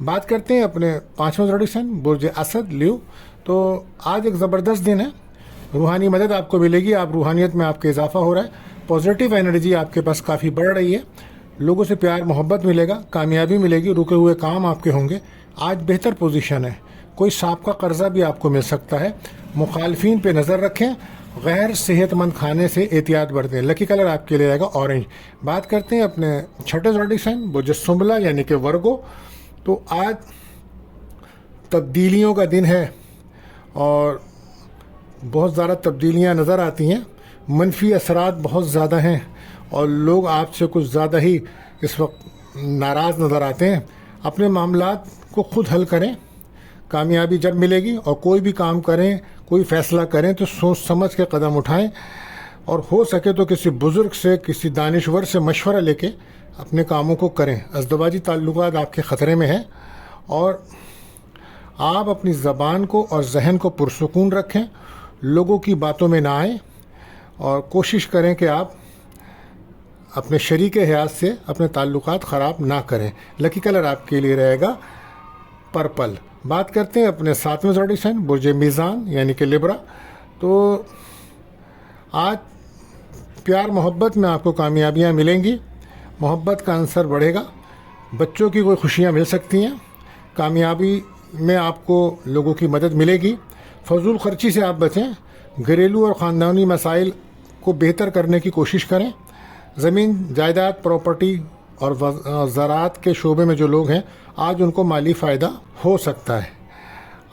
بات کرتے ہیں اپنے 5واں زوڈک سائن برج اسد لیو. تو آج ایک زبردست دن ہے. روحانی مدد آپ کو ملے گی. آپ روحانیت میں آپ کا اضافہ ہو رہا ہے. پازیٹیو انرجی آپ کے پاس کافی بڑھ رہی ہے. لوگوں سے پیار محبت ملے گا. کامیابی ملے گی. رکے ہوئے کام آپ کے ہوں گے. آج بہتر پوزیشن ہے. کوئی سابقہ قرضہ بھی آپ کو مل سکتا ہے. مخالفین پہ نظر رکھیں. غیر صحت مند کھانے سے احتیاط برتیں. لکی کلر آپ کے لیے رہے گا اورنج. بات کرتے ہیں اپنے چھٹے زوڈک سائن برج سنبلا یعنی کہ ورگو. تو آج تبدیلیوں کا دن ہے اور بہت زیادہ تبدیلیاں نظر آتی ہیں. منفی اثرات بہت زیادہ ہیں اور لوگ آپ سے کچھ زیادہ ہی اس وقت ناراض نظر آتے ہیں. اپنے معاملات کو خود حل کریں. کامیابی جب ملے گی اور کوئی بھی کام کریں کوئی فیصلہ کریں تو سوچ سمجھ کے قدم اٹھائیں اور ہو سکے تو کسی بزرگ سے کسی دانشور سے مشورہ لے کے اپنے کاموں کو کریں. ازدواجی تعلقات آپ کے خطرے میں ہیں اور آپ اپنی زبان کو اور ذہن کو پرسکون رکھیں. لوگوں کی باتوں میں نہ آئیں اور کوشش کریں کہ آپ اپنے شریک حیات سے اپنے تعلقات خراب نہ کریں. لکی کلر آپ کے لیے رہے گا پرپل. بات کرتے ہیں اپنے 7ویں زوڈک سائن برج میزان یعنی کہ لیبرا. تو آج پیار محبت میں آپ کو کامیابیاں ملیں گی. محبت کا عنصر بڑھے گا. بچوں کی کوئی خوشیاں مل سکتی ہیں. کامیابی میں آپ کو لوگوں کی مدد ملے گی. فضول خرچی سے آپ بچیں. گھریلو اور خاندانی مسائل کو بہتر کرنے کی کوشش کریں. زمین جائیداد پراپرٹی اور زراعت کے شعبے میں جو لوگ ہیں آج ان کو مالی فائدہ ہو سکتا ہے.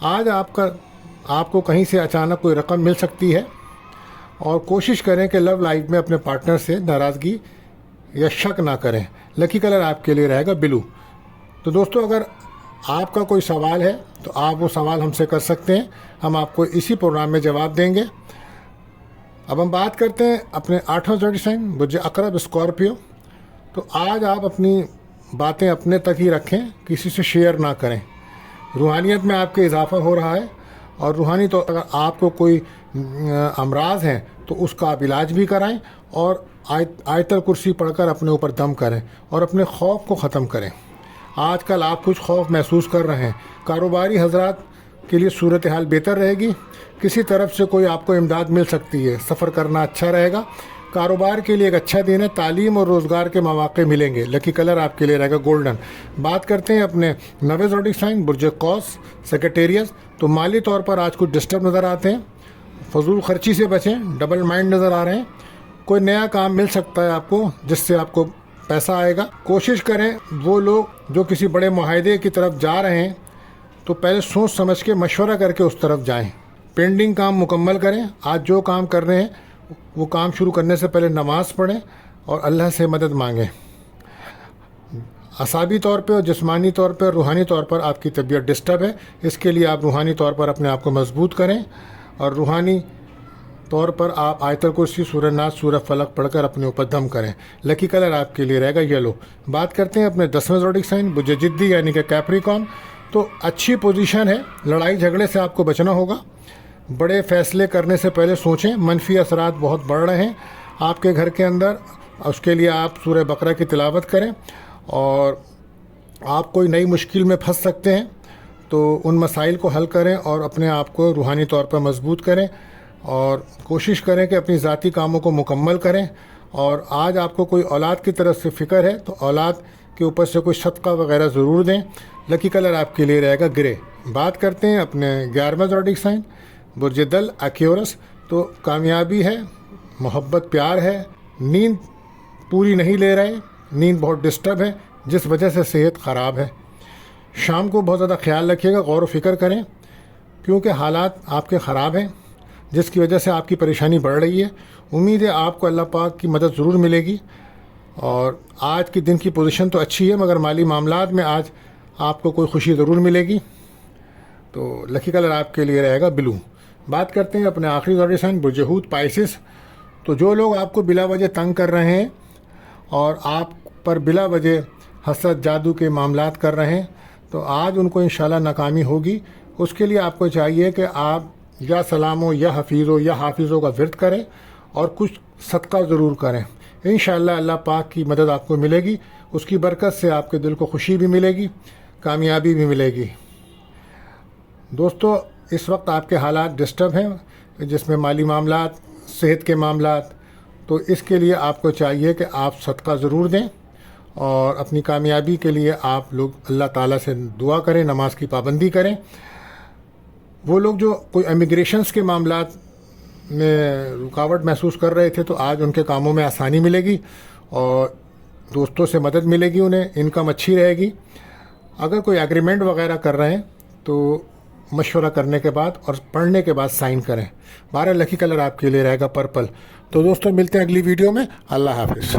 آج آپ کو کہیں سے اچانک کوئی رقم مل سکتی ہے اور کوشش کریں کہ لو لائف میں اپنے پارٹنر سے ناراضگی یا شک نہ کریں. لکی کلر آپ کے لیے رہے گا بلو. تو دوستو اگر آپ کا کوئی سوال ہے تو آپ وہ سوال ہم سے کر سکتے ہیں. ہم آپ کو اسی پروگرام میں جواب دیں گے. اب ہم بات کرتے ہیں اپنے 8واں زوڈک سائن برج عقرب اسکارپیو. تو آج آپ اپنی باتیں اپنے تک ہی رکھیں. کسی سے شیئر نہ کریں. روحانیت میں آپ کے اضافہ ہو رہا ہے اور روحانی طور پر اگر آپ کو کوئی امراض ہیں تو اس کا آپ علاج بھی کرائیں اور آیت الکرسی پڑھ کر اپنے اوپر دم کریں اور اپنے خوف کو ختم کریں. آج کل آپ کچھ خوف محسوس کر رہے ہیں. کاروباری حضرات کے لیے صورتحال بہتر رہے گی. کسی طرف سے کوئی آپ کو امداد مل سکتی ہے. سفر کرنا اچھا رہے گا. کاروبار کے لیے ایک اچھا دن ہے. تعلیم اور روزگار کے مواقع ملیں گے. لکی کلر آپ کے لیے رہے گا گولڈن. بات کرتے ہیں اپنے 9ویں زوڈک سائن برج قوس سیکریٹریس. تو مالی طور پر آج کچھ ڈسٹرب نظر آتے ہیں. فضول خرچی سے بچیں. ڈبل مائنڈ نظر آ رہے ہیں. کوئی نیا کام مل سکتا ہے آپ کو جس سے آپ کو پیسہ آئے گا. کوشش کریں وہ لوگ جو کسی بڑے معاہدے کی طرف جا رہے ہیں تو پہلے سوچ سمجھ کے مشورہ کر کے اس طرف جائیں. پینڈنگ کام مکمل کریں. آج جو کام کر رہے ہیں وہ کام شروع کرنے سے پہلے نماز پڑھیں اور اللہ سے مدد مانگیں. اعصابی طور پہ اور جسمانی طور پہ اور روحانی طور پر آپ کی طبیعت ڈسٹرب ہے. اس کے لیے آپ روحانی طور پر اپنے آپ کو مضبوط کریں اور روحانی طور پر آپ آیت الکرسی سورہ ناس سورہ فلق پڑھ کر اپنے اوپر دم کریں. لکی کلر آپ کے لیے رہے گا یلو. بات کرتے ہیں اپنے 10ویں زوڈک سائن برج جدی یعنی کہ کیپریکون. تو اچھی پوزیشن ہے. لڑائی جھگڑے سے آپ کو بچنا ہوگا. بڑے فیصلے کرنے سے پہلے سوچیں. منفی اثرات بہت بڑھ رہے ہیں آپ کے گھر کے اندر. اس کے لیے آپ سورہ بقرہ کی تلاوت کریں اور آپ کوئی نئی مشکل میں پھنس سکتے ہیں تو ان مسائل کو حل کریں اور اپنے آپ کو روحانی طور پر مضبوط کریں اور کوشش کریں کہ اپنی ذاتی کاموں کو مکمل کریں. اور آج آپ کو کوئی اولاد کی طرف سے فکر ہے تو اولاد کے اوپر سے کوئی صدقہ وغیرہ ضرور دیں. لکی کلر آپ کے لیے رہے گا گرے. بات کرتے ہیں اپنے 11واں زوڈک سائن برج دل ایکیورس. تو کامیابی ہے. محبت پیار ہے. نیند پوری نہیں لے رہے. نیند بہت ڈسٹرب ہے جس وجہ سے صحت خراب ہے. شام کو بہت زیادہ خیال رکھیے گا. غور و فکر کریں کیونکہ حالات آپ کے خراب ہیں جس کی وجہ سے آپ کی پریشانی بڑھ رہی ہے. امید ہے آپ کو اللہ پاک کی مدد ضرور ملے گی. اور آج کی دن کی پوزیشن تو اچھی ہے مگر مالی معاملات میں آج آپ کو کوئی خوشی ضرور ملے گی. تو لکی کلر آپ کے لیے رہے گا بلو. بات کرتے ہیں اپنے آخری زوڈک سائن برج حوت پائسس. تو جو لوگ آپ کو بلا وجہ تنگ کر رہے ہیں اور آپ پر بلا وجہ حسد جادو کے معاملات کر رہے ہیں تو آج ان کو انشاءاللہ ناکامی ہوگی. اس کے لیے آپ کو چاہیے کہ آپ یا سلاموں یا حفیظوں یا حافظوں کا ورد کریں اور کچھ صدقہ ضرور کریں. انشاءاللہ اللہ پاک کی مدد آپ کو ملے گی. اس کی برکت سے آپ کے دل کو خوشی بھی ملے گی. کامیابی بھی ملے گی۔ دوستو اس وقت آپ کے حالات ڈسٹرب ہیں، جس میں مالی معاملات، صحت کے معاملات، تو اس کے لیے آپ کو چاہیے کہ آپ صدقہ ضرور دیں، اور اپنی کامیابی کے لیے آپ لوگ اللہ تعالیٰ سے دعا کریں، نماز کی پابندی کریں۔ وہ لوگ جو کوئی امیگریشنس کے معاملات میں رکاوٹ محسوس کر رہے تھے، تو آج ان کے کاموں میں آسانی ملے گی اور دوستوں سے مدد ملے گی، انہیں انکم اچھی رہے گی۔ اگر کوئی ایگریمنٹ وغیرہ کر رہے ہیں تو مشورہ کرنے کے بعد اور پڑھنے کے بعد سائن کریں۔ 12 لکی کلر آپ کے لیے رہے گا پرپل۔ تو دوستوں ملتے ہیں اگلی ویڈیو میں۔ اللہ حافظ۔